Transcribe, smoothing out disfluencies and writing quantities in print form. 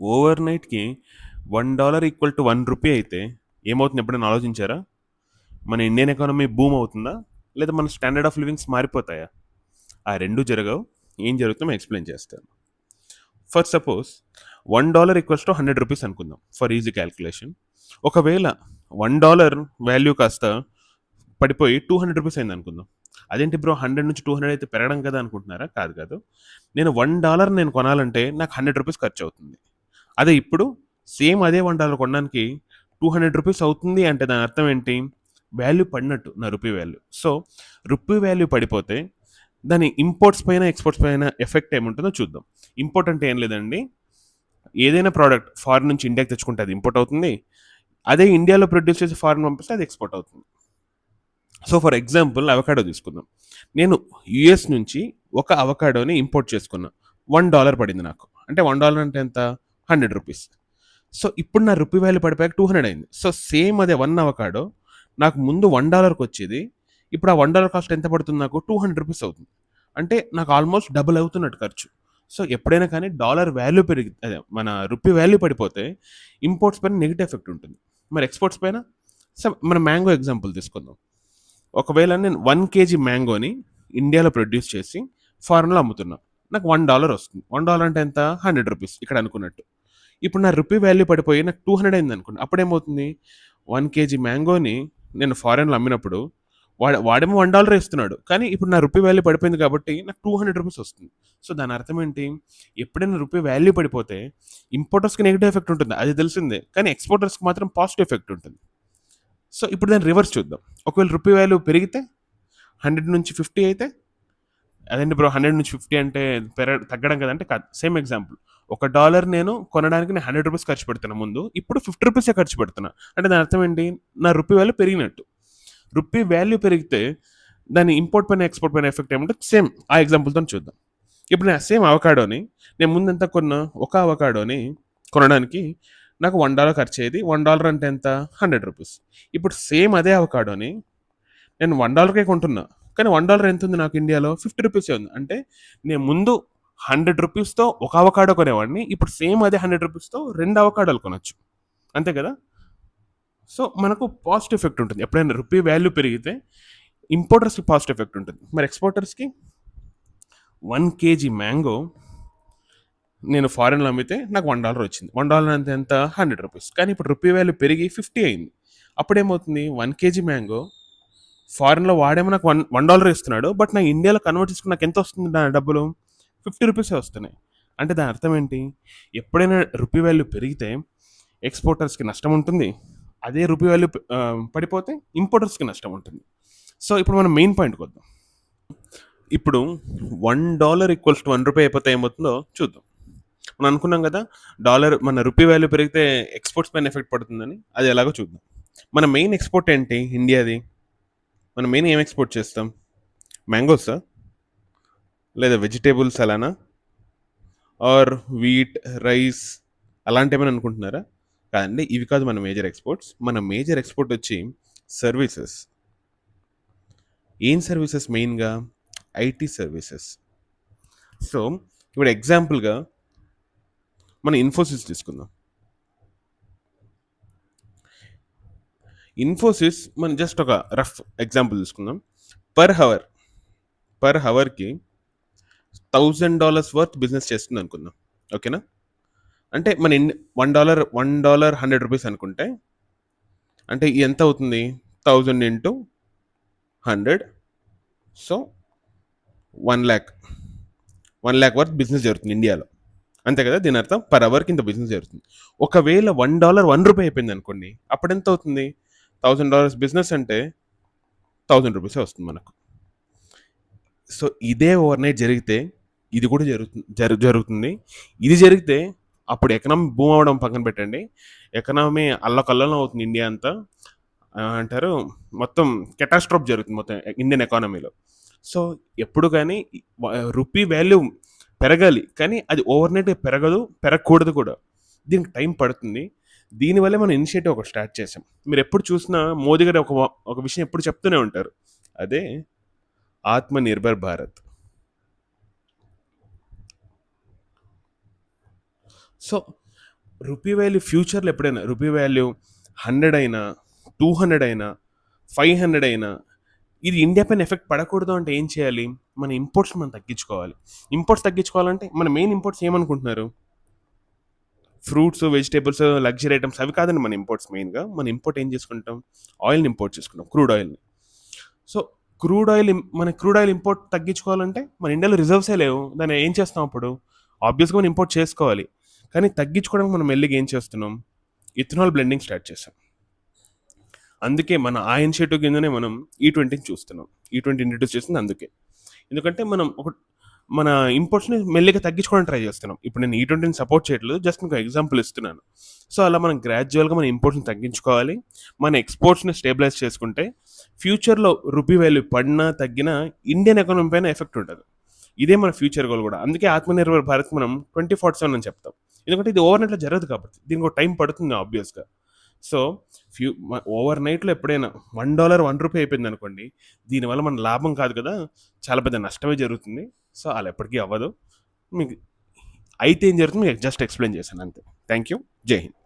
Over నైట్కి $1 equal to ₹1 అయితే ఏమవుతుంది ఎప్పుడైనా ఆలోచించారా? మన ఇండియన్ ఎకానమీ బూమ్ అవుతుందా, లేదా మన స్టాండర్డ్ ఆఫ్ లివింగ్స్ మారిపోతాయా? ఆ రెండు జరగవు. ఏం జరుగుతుందో ఎక్స్ప్లెయిన్ చేస్తాను. ఫస్ట్ సపోజ్ $1 ఈక్వల్స్ టు ₹100 అనుకుందాం ఫర్ ఈజీ క్యాల్కులేషన్. ఒకవేళ $1 వాల్యూ కాస్త పడిపోయి ₹200 అయింది అనుకుందాం. అదేంటి బ్రో 100 నుంచి 200 అయితే పెరగడం కదా అనుకుంటున్నారా? కాదు కాదు. నేను $1 కొనాలంటే నాకు ₹100 ఖర్చు అవుతుంది. అదే ఇప్పుడు సేమ్ అదే $1 కొనడానికి ₹200 అవుతుంది అంటే దాని అర్థం ఏంటి? వాల్యూ పడినట్టు నా rupee value. So rupee value పడిపోతే దాని ఇంపోర్ట్స్ పైన ఎక్స్పోర్ట్స్ పైన ఎఫెక్ట్ ఏముంటుందో చూద్దాం. ఇంపోర్ట్ అంటే ఏం లేదండి, ఏదైనా ప్రోడక్ట్ ఫారిన్ నుంచి ఇండియాకి తెచ్చుకుంటే అది ఇంపోర్ట్ అవుతుంది. అదే ఇండియాలో ప్రొడ్యూస్ చేసి ఫారిన్ పంపిస్తే అది ఎక్స్పోర్ట్ అవుతుంది. సో ఫర్ ఎగ్జాంపుల్ అవకాడో తీసుకుందాం. నేను యుఎస్ నుంచి ఒక అవకాడోని ఇంపోర్ట్ చేసుకున్నా. $1 పడింది నాకు. అంటే $1 అంటే ఎంత? ₹100. సో ఇప్పుడు నా రూపీ వాల్యూ పడిపోయాక 200 అయింది. సో సేమ్ అదే 1 అవకాడో నాకు ముందు $1కి వచ్చేది. ఇప్పుడు ఆ $1 కాస్ట్ ఎంత పడుతుంది నాకు? ₹200 అవుతుంది. అంటే నాకు ఆల్మోస్ట్ డబుల్ అవుతున్నట్టు ఖర్చు. సో ఎప్పుడైనా కానీ డాలర్ వాల్యూ పెరిగి అదే మన రూపీ వాల్యూ పడిపోతే ఇంపోర్ట్స్ పైన నెగిటివ్ ఎఫెక్ట్ ఉంటుంది. మరి ఎక్స్పోర్ట్స్ పైన మన మ్యాంగో ఎగ్జాంపుల్ తీసుకుందాం. ఒకవేళ నేను 1 కేజీ మ్యాంగోని ఇండియాలో ప్రొడ్యూస్ చేసి ఫారెన్లో అమ్ముతున్నా, నాకు $1 వస్తుంది. $1 అంటే ఎంత? ₹100 ఇక్కడ అనుకున్నట్టు. ఇప్పుడు నా రూపీ వాల్యూ పడిపోయి నాకు 200 అయింది అనుకోండి. అప్పుడేమవుతుంది? 1 కేజీ మ్యాంగోని నేను ఫారెన్లో అమ్మినప్పుడు వాడేమో $1 ఇస్తున్నాడు, కానీ ఇప్పుడు నా రూపీ వాల్యూ పడిపోయింది కాబట్టి నాకు ₹200 వస్తుంది. సో దాని అర్థం ఏంటి? ఎప్పుడైనా రూపీ వాల్యూ పడిపోతే ఇంపోర్టర్స్కి నెగిటివ్ ఎఫెక్ట్ ఉంటుంది, అది తెలిసిందే. కానీ ఎక్స్పోర్టర్స్కి మాత్రం పాజిటివ్ ఎఫెక్ట్ ఉంటుంది. సో ఇప్పుడు దాన్ని రివర్స్ చూద్దాం. ఒకవేళ రూపీ వాల్యూ పెరిగితే 100 నుంచి 50 అయితే, అదేంటి బ్రో 100 నుంచి 50 అంటే తగ్గడం కదంటే కాదు. సేమ్ ఎగ్జాంపుల్, $1 నేను కొనడానికి నేను ₹100 ఖర్చు పెడుతున్నా ముందు, ఇప్పుడు ₹50 ఖర్చు పెడుతున్నా. అంటే దాని అర్థం ఏంటి? నా రూపీ వాల్యూ పెరిగినట్టు. రూపీ వాల్యూ పెరిగితే దాని ఇంపోర్ట్ పైన ఎక్స్పోర్ట్ పైన ఎఫెక్ట్ ఏమంటే సేమ్ ఆ ఎగ్జాంపుల్తో చూద్దాం. ఇప్పుడు నేను సేమ్ అవకాడోని నేను ముందు ఎంత కొన్నా? ఒక అవకాడోని కొనడానికి నాకు $1 ఖర్చు అయ్యేది. $1 అంటే ఎంత? ₹100. ఇప్పుడు సేమ్ అదే అవకాడోని నేను $1కే కొంటున్నా, కానీ $1 ఎంత ఉంది నాకు ఇండియాలో? ₹50 ఉంది. అంటే నేను ముందు ₹100తో ఒక అవకాడో కొనేవాడిని, ఇప్పుడు సేమ్ అదే ₹100తో 2 అవకాడోలు కొనొచ్చు. అంతే కదా? సో మనకు పాజిటివ్ ఎఫెక్ట్ ఉంటుంది. ఎప్పుడైనా రూపీ వాల్యూ పెరిగితే ఇంపోర్టర్స్కి పాజిటివ్ ఎఫెక్ట్ ఉంటుంది. మరి ఎక్స్పోర్టర్స్కి 1 కేజీ మ్యాంగో నేను ఫారెన్లో అమ్మితే నాకు $1 వచ్చింది. $1 అంటే ఎంత? ₹100. కానీ ఇప్పుడు రూపీ వాల్యూ పెరిగి 50 అయింది. అప్పుడేమవుతుంది? 1 కేజీ మ్యాంగో ఫారెన్లో వాడేమో నాకు $1 ఇస్తున్నాడు, బట్ నా ఇండియాలో కన్వర్ట్ చేసుకుని నాకు ఎంత వస్తుంది నా డబ్బులు? ₹50 వస్తున్నాయి. అంటే దాని అర్థం ఏంటి? ఎప్పుడైనా రూపీ వాల్యూ పెరిగితే ఎక్స్పోర్టర్స్కి నష్టం ఉంటుంది, అదే రూపీ వాల్యూ పడిపోతే ఇంపోర్టర్స్కి నష్టం ఉంటుంది. సో ఇప్పుడు మనం మెయిన్ పాయింట్కి వద్దాం. ఇప్పుడు $1 ఈక్వల్స్ టు ₹1 అయిపోతే ఏమవుతుందో చూద్దాం. మనం అనుకున్నాం కదా, మన రూపీ వాల్యూ పెరిగితే ఎక్స్పోర్ట్స్ పైన ఎఫెక్ట్ పడుతుందని. అది ఎలాగో చూద్దాం. మన మెయిన్ ఎక్స్పోర్ట్ ఏంటి ఇండియాది? మనం మెయిన్ ఏం ఎక్స్పోర్ట్ చేస్తాం? మ్యాంగోసా, లేదా వెజిటేబుల్స్ అలానా, ఆర్ వీట్, రైస్ అలాంటి ఏమైనా అనుకుంటున్నారా? కాదండి, ఇవి కాదు మన మేజర్ ఎక్స్పోర్ట్స్. మన మేజర్ ఎక్స్పోర్ట్ వచ్చి సర్వీసెస్. ఏం సర్వీసెస్? మెయిన్గా ఐటీ సర్వీసెస్. సో ఇప్పుడు ఎగ్జాంపుల్గా మన ఇన్ఫోసిస్ తీసుకుందాం. ఇన్ఫోసిస్ మనం జస్ట్ ఒక రఫ్ ఎగ్జాంపుల్ తీసుకుందాం. పర్ హవర్కి $1,000 వర్త్ బిజినెస్ చేస్తుంది అనుకుందాం. ఓకేనా? అంటే మన $1 $100 అనుకుంటే అంటే ఎంత అవుతుంది? 1000 into 100, so 1 lakh worth business జరుగుతుంది ఇండియాలో. అంతే కదా? దీని అర్థం పర్ అవర్కి ఇంత బిజినెస్ జరుగుతుంది. ఒకవేళ $1 ₹1 అయిపోయింది అనుకోండి, అప్పుడు ఎంత అవుతుంది? $1,000 బిజినెస్ అంటే ₹1,000 వస్తుంది మనకు. సో ఇదే ఓవర్ నైట్ జరిగితే ఇది కూడా జరుగుతుంది. ఇది జరిగితే అప్పుడు ఎకనామీ బూమ్ అవ్వడం పక్కన పెట్టండి, ఎకనామీ అల్లకల్లోలం అవుతుంది ఇండియా అంతా. అంటారు మొత్తం కెటాస్ట్రోఫ్ జరుగుతుంది మొత్తం ఇండియన్ ఎకానమీలో. సో ఎప్పుడు కానీ రూపీ వాల్యూ పెరగాలి, కానీ అది ఓవర్ నైట్ పెరగకూడదు కూడా. దీనికి టైం పడుతుంది. దీనివల్లే మనం ఇనిషియేటివ్ ఒకటి స్టార్ట్ చేసాం. మీరు ఎప్పుడు చూసినా మోదీ గారు ఒక విషయం ఎప్పుడు చెప్తూనే ఉంటారు, అదే Atmanirbhar Bharat. So rupee value ఫ్యూచర్లో ఎప్పుడైనా రూపీ వాల్యూ 100 అయినా 200 అయినా 500 అయినా ఇది ఇండియా పైన ఎఫెక్ట్ పడకూడదు అంటే ఏం చేయాలి? మన ఇంపోర్ట్స్ మనం తగ్గించుకోవాలి. ఇంపోర్ట్స్ తగ్గించుకోవాలంటే మన మెయిన్ ఇంపోర్ట్స్ ఏమనుకుంటున్నారు? ఫ్రూట్స్, వెజిటేబుల్స్, లగ్జరీ ఐటమ్స్ అవి కాదండి మన ఇంపోర్ట్స్ మెయిన్గా. మన ఇంపోర్ట్ ఏం చేసుకుంటాం? ఆయిల్ని ఇంపోర్ట్ చేసుకుంటాం, క్రూడ్ ఆయిల్ని. సో మన క్రూడ్ ఆయిల్ ఇంపోర్ట్ తగ్గించుకోవాలంటే మన ఇండియాలో రిజర్వ్సే లేవు. దాన్ని ఏం చేస్తాం అప్పుడు? ఆబ్వియస్గా మనం ఇంపోర్ట్ చేసుకోవాలి. కానీ తగ్గించుకోవడానికి మనం మెల్లిగా ఏం చేస్తున్నాం? ఇథనాల్ బ్లెండింగ్ స్టార్ట్ చేసాం. అందుకే మన ఆ ఇనిషియేటివ్ కిందనే మనం E20ని చూస్తున్నాం. E20 ఇంట్రడ్యూస్ చేసింది అందుకే. ఎందుకంటే మనం మన ఇంపోర్ట్స్ని మెల్లిగా తగ్గించుకోవడానికి ట్రై చేస్తున్నాం. ఇప్పుడు నేను E20ని సపోర్ట్ చేయట్లేదు, జస్ట్ మీకు ఎగ్జాంపుల్ ఇస్తున్నాను. సో అలా మనం గ్రాడ్యువల్గా మన ఇంపోర్ట్స్ని తగ్గించుకోవాలి. మన ఎక్స్పోర్ట్స్ని స్టేబిలైజ్ చేసుకుంటే ఫ్యూచర్లో రూపీ వాల్యూ పడినా తగ్గినా ఇండియన్ ఎకానమీ పైన ఎఫెక్ట్ ఉంటుంది. ఇదే మన ఫ్యూచర్ గోల్ కూడా. అందుకే ఆత్మనిర్భర్ భారత్ మనం 2047 అని చెప్తాం. ఎందుకంటే ఇది ఓవర్ నైట్లో జరగదు కాబట్టి, దీనికి ఒక టైం పడుతుంది ఆబ్వియస్గా. సో ఓవర్ నైట్లో ఎప్పుడైనా $1 ₹1 అయిపోయింది అనుకోండి, దీనివల్ల మన లాభం కాదు కదా, చాలా పెద్ద నష్టమే జరుగుతుంది. సో అలా ఎప్పటికీ అవ్వదు. మీకు అయితే ఏం జరుగుతుంది మీకు జస్ట్ ఎక్స్ప్లెయిన్ చేశాను అంతే. Thank you. జై హింద్.